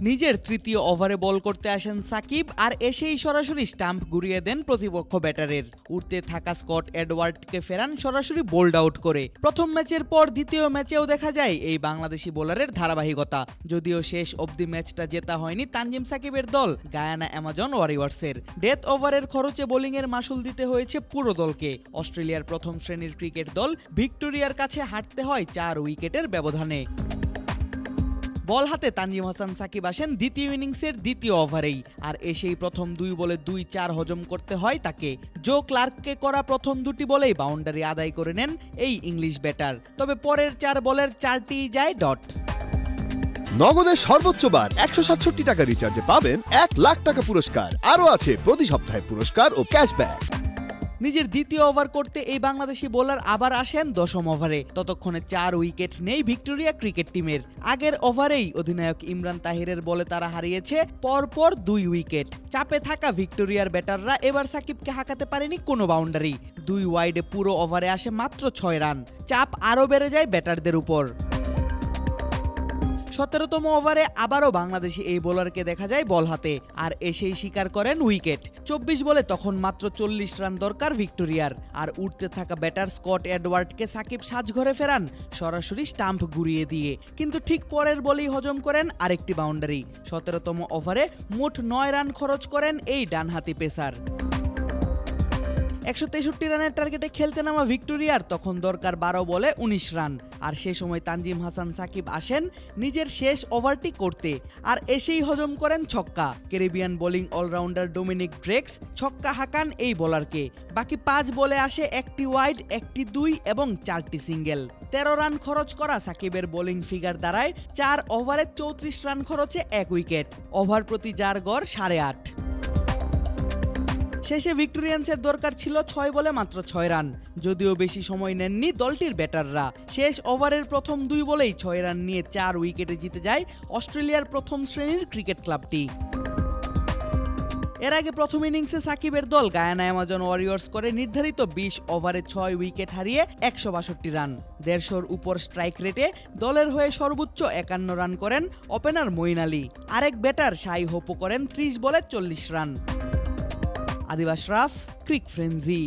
নিজের তৃতীয় ওভারে বল করতে আসেন সাকিব আর এসেই সরাসরি স্টাম্প ঘুরিয়ে দেন প্রতিপক্ষ ব্যাটারের। উঠতে থাকা স্কট এডওয়ার্ডকে ফেরান সরাসরি বোল্ড আউট করে। প্রথম ম্যাচের পর দ্বিতীয় ম্যাচেও দেখা যায় এই বাংলাদেশি বোলারের ধারাবাহিকতা। যদিও শেষ অবধি ম্যাচটা জেতা হয়নি তানজিম সাকিবের দল গায়ানা অ্যামাজন ওয়ারিয়র্সের। ডেথ ওভারের খরচে বোলিংয়ের মাসুল দিতে হয়েছে পুরো দলকে। অস্ট্রেলিয়ার প্রথম শ্রেণীর ক্রিকেট দল ভিক্টোরিয়ার কাছে হারতে হয় 4 উইকেটের ব্যবধানে। বল হাতে তানজিম হাসান সাকিব আসেন দ্বিতীয় ইনিংসের দ্বিতীয় ওভারেই, আর এসেই প্রথম 2 বলে 2-4 হজম করতে হয় তাকে। জো ক্লার্ককে করা প্রথম 2টি বলেই বাউন্ডারি আদায় করে নেন এই ইংলিশ ব্যাটার। তবে পরের 4 বলের 4টিই যায় ডট। নগদের সর্বোচ্চ বার 167 টাকা রিচার্জে পাবেন 1 লাখ টাকা পুরস্কার। আরও আছে প্রতি সপ্তাহে পুরস্কার ও ক্যাশব্যাক। নিজের দ্বিতীয় ওভার করতে এই বাংলাদেশি বোলার আবার আসেন 10ম ওভারে। ততক্ষণে 4 উইকেট নেই ভিক্টোরিয়া ক্রিকেট টিমের। আগের ওভারেই অধিনায়ক ইমরান তাহিরের বলে তারা হারিয়েছে পরপর 2 উইকেট। চাপে থাকা ভিক্টোরিয়ার ব্যাটাররা এবার সাকিবকে হাঁকাতে পারেনি কোনো বাউন্ডারি। 2 ওয়াইডে পুরো ওভারে আসে মাত্র 6 রান। চাপ আরও বেড়ে যায় ব্যাটারদের উপর। 17তম ওভারে আবারও বাংলাদেশি এই বোলারকে দেখা যায় বল হাতে, আর এসেই শিকার করেন উইকেট। 24 বলে তখন মাত্র 40 রান দরকার ভিক্টোরিয়ার। আর উঠতে থাকা ব্যাটার স্কট এডওয়ার্ডকে সাকিব সাজঘরে ফেরান সরাসরি স্টাম্প ঘুরিয়ে দিয়ে। কিন্তু ঠিক পরের বলেই হজম করেন আরেকটি বাউন্ডারি। 17তম ওভারে মোট 9 রান খরচ করেন এই ডানহাতি পেসার। 163 রানের টার্গেটে খেলতে নামা ভিক্টোরিয়ার তখন দরকার 12 বলে 19 রান। আর সে সময় তানজিম হাসান সাকিব আসেন নিজের শেষ ওভারটি করতে, আর এসেই হজম করেন ছক্কা। Caribbean bowling allrounder Dominic Drakes ছক্কা হাঁকান এই বোলারকে। বাকি 5 বলে আসে 1টি ওয়াইড, 1টি 2 এবং 4টি সিঙ্গেল। 13 রান খরচ করা সাকিবের বোলিং ফিগার দাঁড়ায় 4 ওভারে 34 রান খরচে 1 উইকেট। ওভার প্রতি যার গড় 8.5। শেষে ভিক্টোরিয়ান্সের দরকার ছিল 6 বলে মাত্র 6 রান। যদিও বেশি সময় নেননি দলটির ব্যাটাররা। শেষ ওভারের প্রথম 2 বলেই 6 রান নিয়ে 4 উইকেটে জিতে যায় অস্ট্রেলিয়ার প্রথম শ্রেণীর ক্রিকেট ক্লাবটি। এর আগে প্রথম ইনিংসে সাকিবের দল গায়ানা অ্যামাজন ওয়ারিয়র্স করে নির্ধারিত 20 ওভারে 6 উইকেট হারিয়ে 162 রান। 150-র উপর স্ট্রাইক রেটে দলের হয়ে সর্বোচ্চ 51 রান করেন ওপেনার মঈন আলী। আরেক ব্যাটার শাই হোপো করেন 30 বলে 40 রান। আদিব আশরাফ, ক্রিক ফ্রেন্জি।